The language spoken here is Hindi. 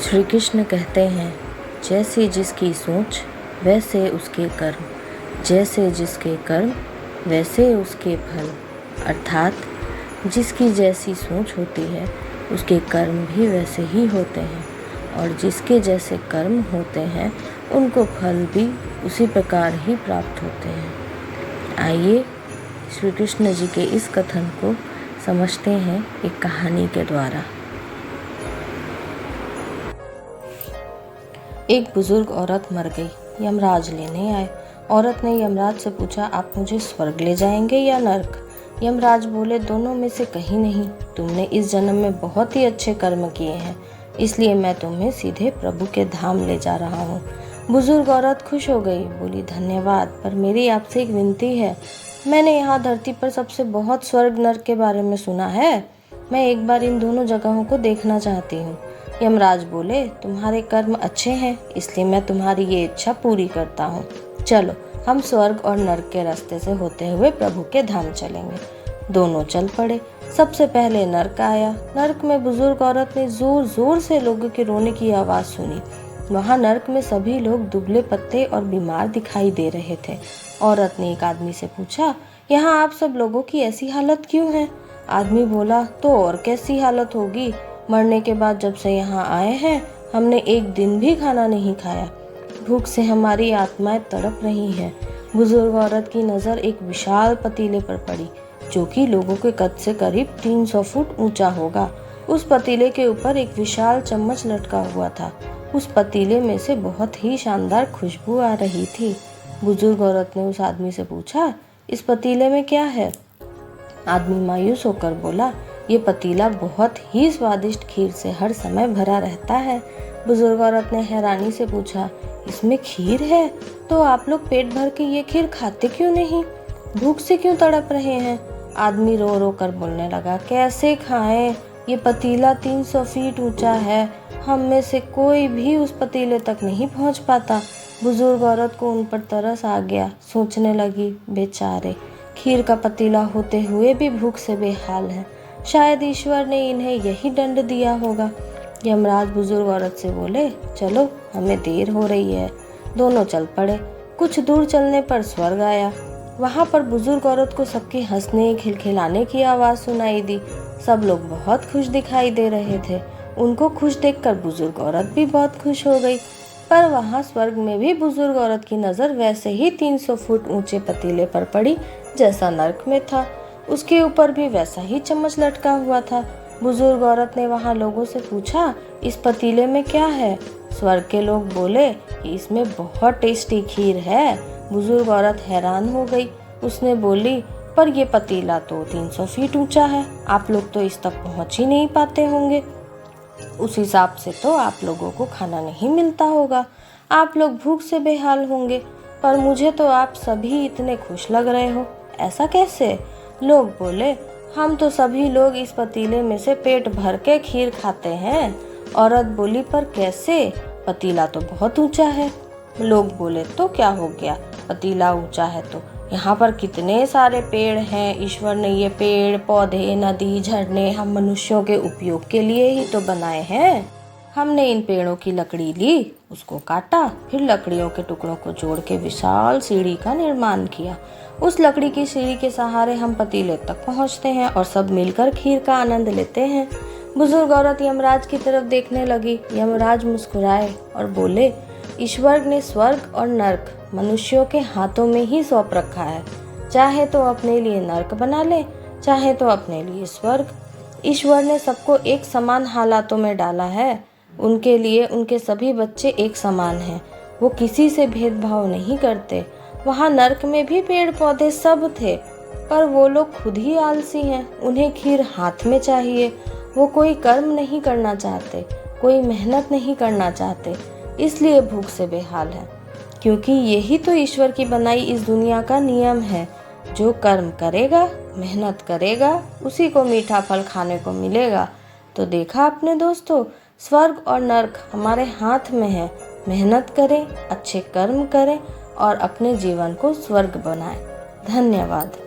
श्री कृष्ण कहते हैं, जैसे जिसकी सोच वैसे उसके कर्म, जैसे जिसके कर्म वैसे उसके फल। अर्थात जिसकी जैसी सोच होती है उसके कर्म भी वैसे ही होते हैं, और जिसके जैसे कर्म होते हैं उनको फल भी उसी प्रकार ही प्राप्त होते हैं। आइए श्री कृष्ण जी के इस कथन को समझते हैं एक कहानी के द्वारा। एक बुजुर्ग औरत मर गई। यमराज लेने आए। औरत ने यमराज से पूछा, आप मुझे स्वर्ग ले जाएंगे या नरक? यमराज बोले, दोनों में से कहीं नहीं। तुमने इस जन्म में बहुत ही अच्छे कर्म किए हैं, इसलिए मैं तुम्हें सीधे प्रभु के धाम ले जा रहा हूँ। बुजुर्ग औरत खुश हो गई, बोली, धन्यवाद, पर मेरी आपसे एक विनती है। मैंने यहाँ धरती पर सबसे बहुत स्वर्ग नरक के बारे में सुना है। मैं एक बार इन दोनों जगहों को देखना चाहती हूँ। यमराज बोले, तुम्हारे कर्म अच्छे हैं, इसलिए मैं तुम्हारी ये इच्छा पूरी करता हूँ। चलो हम स्वर्ग और नरक के रास्ते से होते हुए प्रभु के धाम चलेंगे। दोनों चल पड़े। सबसे पहले नरक आया। नरक में बुजुर्ग औरत ने जोर जोर से लोगों के रोने की आवाज सुनी। वहाँ नरक में सभी लोग दुबले पत्ते और बीमार दिखाई दे रहे थे। औरत ने एक आदमी से पूछा, यहाँ आप सब लोगों की ऐसी हालत क्यों है? आदमी बोला, तो और कैसी हालत होगी, मरने के बाद जब से यहाँ आए हैं हमने एक दिन भी खाना नहीं खाया। भूख से हमारी आत्माएं तड़प रही हैं। बुजुर्ग औरत की नज़र एक विशाल पतीले पर पड़ी, जो कि लोगों के कद से करीब 300 फुट ऊंचा होगा। उस पतीले के ऊपर एक विशाल चम्मच लटका हुआ था। उस पतीले में से बहुत ही शानदार खुशबू आ रही थी। बुजुर्ग औरत ने उस आदमी से पूछा, इस पतीले में क्या है? आदमी मायूस होकर बोला, ये पतीला बहुत ही स्वादिष्ट खीर से हर समय भरा रहता है। बुजुर्ग औरत ने हैरानी से पूछा, इसमें खीर है? तो आप लोग पेट भर के ये खीर खाते क्यों नहीं? भूख से क्यों तड़प रहे हैं? आदमी रो रो कर बोलने लगा, कैसे खाएं? ये पतीला 300 फीट ऊंचा है, हम में से कोई भी उस पतीले तक नहीं पहुंच पाता। बुजुर्ग औरत को उन पर तरस आ गया। सोचने लगी, बेचारे, खीर का पतीला होते हुए भी भूख से बेहाल है। शायद ईश्वर ने इन्हें यही दंड दिया होगा। यमराज बुजुर्ग औरत से बोले, चलो हमें देर हो रही है। दोनों चल पड़े। कुछ दूर चलने पर स्वर्ग आया। वहाँ पर बुजुर्ग औरत को सबके हंसने खिलखिलाने की आवाज़ सुनाई दी। सब लोग बहुत खुश दिखाई दे रहे थे। उनको खुश देखकर बुजुर्ग औरत भी बहुत खुश हो गई। पर वहाँ स्वर्ग में भी बुजुर्ग औरत की नज़र वैसे ही 300 फुट ऊंचे पतीले पर पड़ी जैसा नरक में था। उसके ऊपर भी वैसा ही चम्मच लटका हुआ था। बुजुर्ग औरत ने वहाँ लोगों से पूछा, इस पतीले में क्या है? स्वर्ग के लोग बोले कि इसमें बहुत टेस्टी खीर है। बुजुर्ग औरत हैरान हो गई। उसने बोली, पर ये पतीला तो 300 फीट ऊंचा है, आप लोग तो इस तक पहुँच ही नहीं पाते होंगे। उस हिसाब से तो आप लोगों को खाना नहीं मिलता होगा, आप लोग भूख से बेहाल होंगे। पर मुझे तो आप सभी इतने खुश लग रहे हो, ऐसा कैसे? लोग बोले, हम तो सभी लोग इस पतीले में से पेट भर के खीर खाते हैं। औरत बोली, पर कैसे? पतीला तो बहुत ऊंचा है। लोग बोले, तो क्या हो गया, पतीला ऊंचा है तो यहाँ पर कितने सारे पेड़ हैं। ईश्वर ने ये पेड़ पौधे नदी झरने हम मनुष्यों के उपयोग के लिए ही तो बनाए हैं। हमने इन पेड़ों की लकड़ी ली, उसको काटा, फिर लकड़ियों के टुकड़ों को जोड़ के विशाल सीढ़ी का निर्माण किया। उस लकड़ी की सीढ़ी के सहारे हम पतीले तक पहुंचते हैं और सब मिलकर खीर का आनंद लेते हैं। बुजुर्ग औरत यमराज की तरफ देखने लगी। यमराज मुस्कुराए और बोले, ईश्वर ने स्वर्ग और नरक मनुष्यों के हाथों में ही सौंप रखा है। चाहे तो अपने लिए नरक बना ले, चाहे तो अपने लिए स्वर्ग। ईश्वर ने सबको एक समान हालातों में डाला है। उनके लिए उनके सभी बच्चे एक समान हैं। वो किसी से भेदभाव नहीं करते। वहाँ नरक में भी पेड़ पौधे सब थे, पर वो लोग खुद ही आलसी हैं। उन्हें खीर हाथ में चाहिए। वो कोई कर्म नहीं करना चाहते, कोई मेहनत नहीं करना चाहते, इसलिए भूख से बेहाल है। क्योंकि यही तो ईश्वर की बनाई इस दुनिया का नियम है। जो कर्म करेगा, मेहनत करेगा, उसी को मीठा फल खाने को मिलेगा। तो देखा आपने दोस्तों, स्वर्ग और नरक हमारे हाथ में है। मेहनत करें, अच्छे कर्म करें और अपने जीवन को स्वर्ग बनाएं। धन्यवाद।